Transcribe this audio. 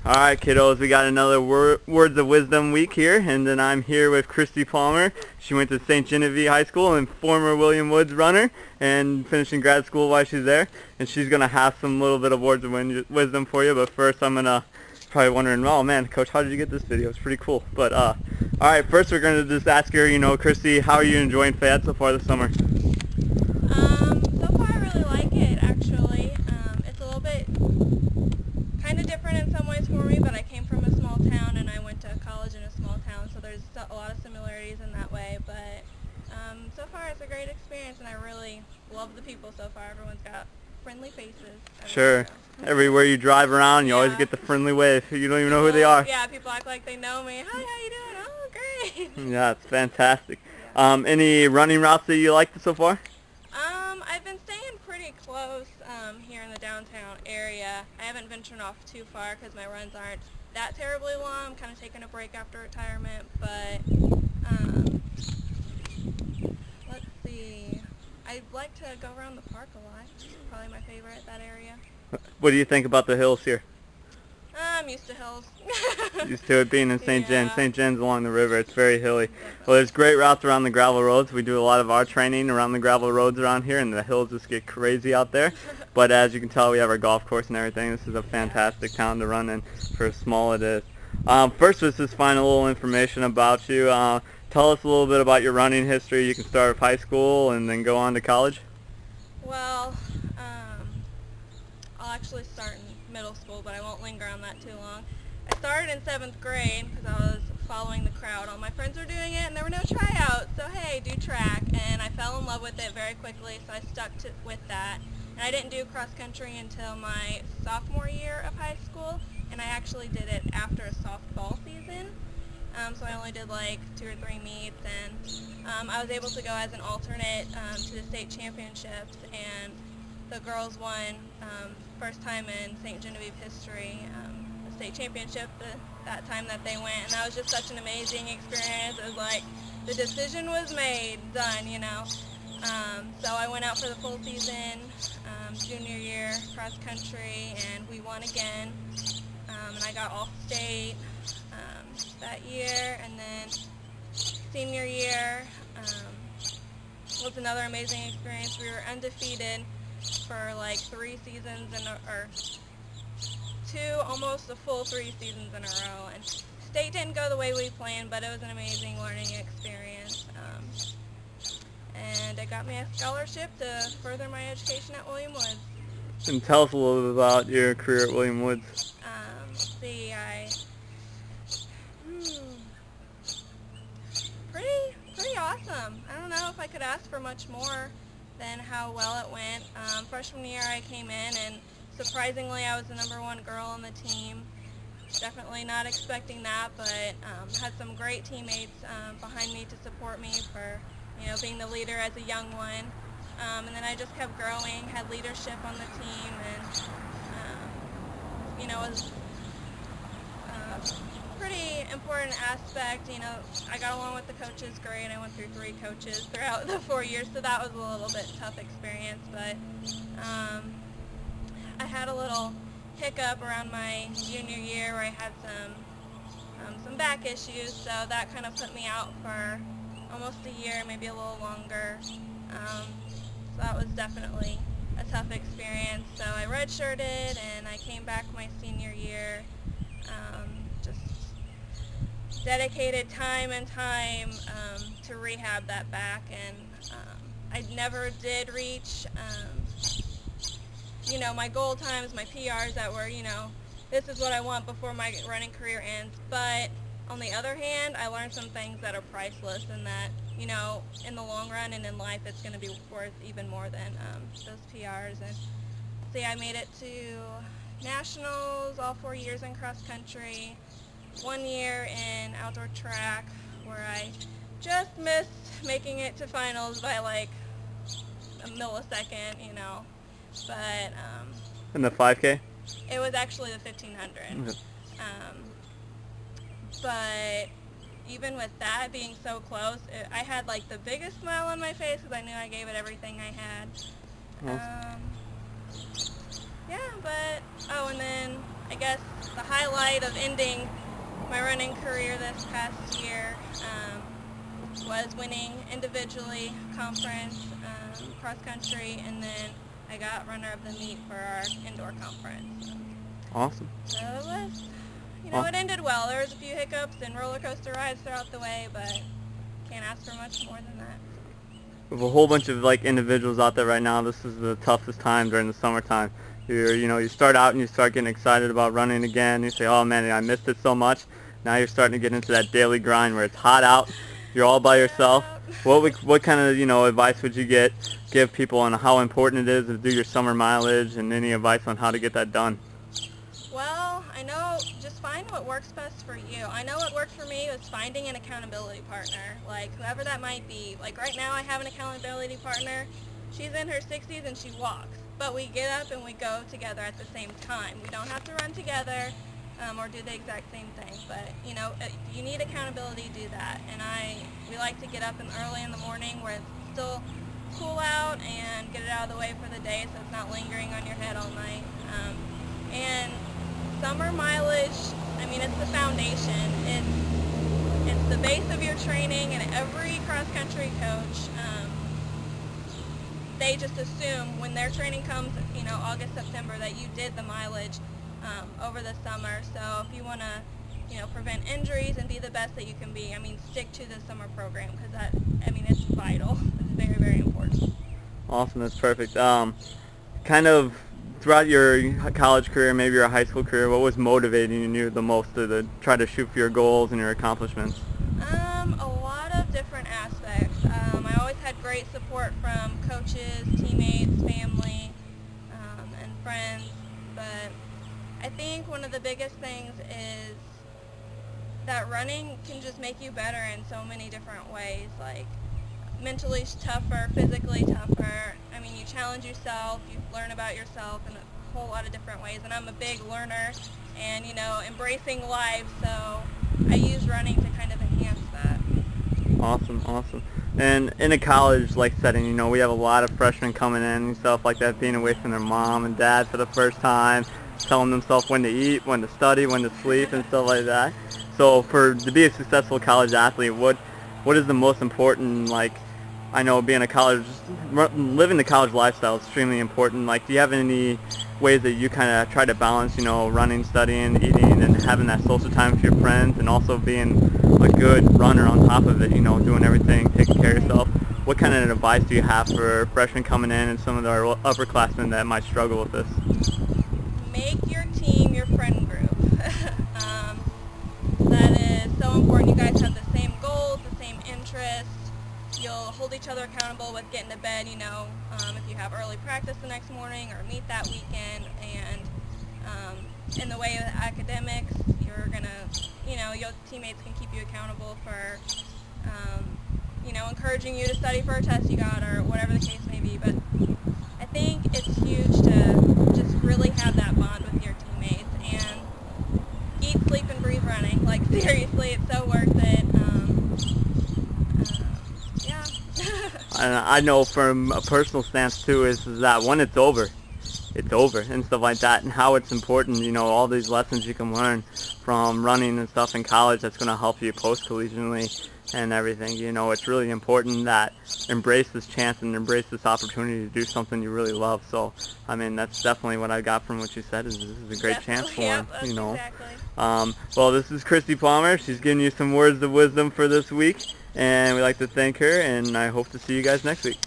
All right, kiddos, we got another Words of Wisdom week here, and then I'm here with Christy Palmer. She went to St. Genevieve High School and former William Woods runner and finishing grad school while she's there. And she's going to have some little bit of words of wisdom for you, but first I'm going to probably wondering, oh man, Coach, how did you get this video? It's pretty cool. But all right, first we're going to just ask her, Christy, how are you enjoying Fayette so far this summer? So far I really like it, actually. It's a little bit kind of different in some ways for me, but I came from a small town and I went to college in a small town, so there's a lot of similarities in that way. But so far it's a great experience, and I really love the people so far. Everyone's got friendly faces. Sure. Everywhere you drive around, you always get the friendly wave. You don't even know who they are. Yeah, people act like they know me. Hi, how you doing? Oh, great. Yeah, it's fantastic. Any running routes that you liked so far? I've been staying pretty close here in the downtown area. I haven't ventured off too far because my runs aren't that terribly long. I'm kind of taking a break after retirement, but let's see. I like to go around the park a lot. It's probably my favorite, that area. What do you think about the hills here? I'm used to hills. Used to it being in St. Jen's. Yeah. St. Jen's along the river. It's very hilly. Well, there's great routes around the gravel roads. We do a lot of our training around the gravel roads around here, and the hills just get crazy out there. But as you can tell, we have our golf course and everything. This is a fantastic town to run in for as small it is. First, let's just find a little information about you. Tell us a little bit about your running history. You can start with high school and then go on to college. Well, I'll actually start in middle school, but I won't linger on that too long. I started in 7th grade because I was following the crowd. All my friends were doing it, and there were no tryouts, so hey, do track. And I fell in love with it very quickly, so I stuck with that. And I didn't do cross country until my sophomore year of high school, and I actually did it after a softball season. So I only did like 2 or 3 meets, and I was able to go as an alternate to the state championships, and the girls won first time in St. Genevieve history, the state championship that time that they went, and that was just such an amazing experience. It was like the decision was made, done. So I went out for the full season, junior year cross country, and we won again, and I got all state that year, and then senior year was another amazing experience. We were undefeated for like 3 seasons or 2, almost a full 3 seasons in a row, and state didn't go the way we planned, but it was an amazing learning experience, and it got me a scholarship to further my education at William Woods. And tell us a little bit about your career at William Woods. Let's see, pretty awesome. I don't know if I could ask for much more than how well it went. Freshman year I came in, and surprisingly I was the #1 girl on the team. Definitely not expecting that, but had some great teammates behind me to support me for being the leader as a young one. And then I just kept growing, had leadership on the team, and was pretty important aspect. I got along with the coaches great. I went through 3 coaches throughout the 4 years, so that was a little bit tough experience, but I had a little hiccup around my junior year where I had some back issues, so that kind of put me out for almost a year, maybe a little longer. So that was definitely a tough experience. So I redshirted, and I came back my senior year. Just dedicated time and time to rehab that back, and I never did reach my goal times, my PRs that were, this is what I want before my running career ends. But on the other hand, I learned some things that are priceless, and that, in the long run and in life, it's going to be worth even more than those PRs. And see, I made it to nationals all 4 years in cross country, 1 year in outdoor track where I just missed making it to finals by like a millisecond, but In the 5K? it was actually the 1500. But even with that being so close, I had like the biggest smile on my face because I knew I gave it everything I had. Awesome. Yeah, but, and then I guess the highlight of ending my running career this past year was winning individually conference, cross country, and then I got runner of the meet for our indoor conference. Awesome. So it was, it ended well. There was a few hiccups and roller coaster rides throughout the way, but can't ask for much more than that. With a whole bunch of individuals out there right now, this is the toughest time during the summertime. You start out and you start getting excited about running again. You say, oh man, I missed it so much. Now you're starting to get into that daily grind where it's hot out. You're all by yourself. What kind of advice would you give people on how important it is to do your summer mileage, and any advice on how to get that done? Well, I know just find what works best for you. I know what worked for me was finding an accountability partner, like whoever that might be. Like right now I have an accountability partner. She's in her 60s and she walks, but we get up and we go together at the same time. We don't have to run together or do the exact same thing, but you need accountability to do that. And we like to get up early in the morning where it's still cool out and get it out of the way for the day so it's not lingering on your head all night. And summer mileage, it's the foundation. It's the base of your training, and every cross-country coach, they just assume when their training comes, August, September, that you did the mileage over the summer. So if you want to, prevent injuries and be the best that you can be, stick to the summer program, because that, it's vital. It's very, very important. Awesome, that's perfect. Kind of throughout your college career, maybe your high school career, what was motivating you the most to try to shoot for your goals and your accomplishments? A lot of different aspects. I always had great support from coaches, teammates, family, and friends, but I think one of the biggest things is that running can just make you better in so many different ways, like mentally tougher, physically tougher. You challenge yourself, you learn about yourself in a whole lot of different ways, and I'm a big learner and, embracing life, so I use running to kind of enhance that. Awesome. And in a college setting, we have a lot of freshmen coming in and stuff like that, being away from their mom and dad for the first time, telling themselves when to eat, when to study, when to sleep, and stuff like that. So to be a successful college athlete, what is the most important, I know being living the college lifestyle is extremely important. Do you have any ways that you kind of try to balance, running, studying, eating, and having that social time with your friends, and also being a good runner on top of it, doing everything, taking care of yourself? What kind of advice do you have for freshmen coming in and some of our upperclassmen that might struggle with this? Make your team your friend group. That is so important. You guys have the same goals, the same interests. You'll hold each other accountable with getting to bed, if you have early practice the next morning or meet that weekend. And in the way of academics, you're going to, your teammates can keep you accountable for, encouraging you to study for a test you got or whatever the case may be. But I think it's huge to just really have that bond with your teammates and eat, sleep, and breathe running. Seriously, it's so worth it. And I know from a personal stance too is that when it's over and stuff like that, and how it's important, all these lessons you can learn from running and stuff in college that's going to help you post-collegiately and everything. It's really important that embrace this chance and embrace this opportunity to do something you really love. So, that's definitely what I got from what you said, is this is a great chance for him, Exactly. Well, this is Christy Palmer. She's giving you some words of wisdom for this week, and we'd like to thank her, and I hope to see you guys next week.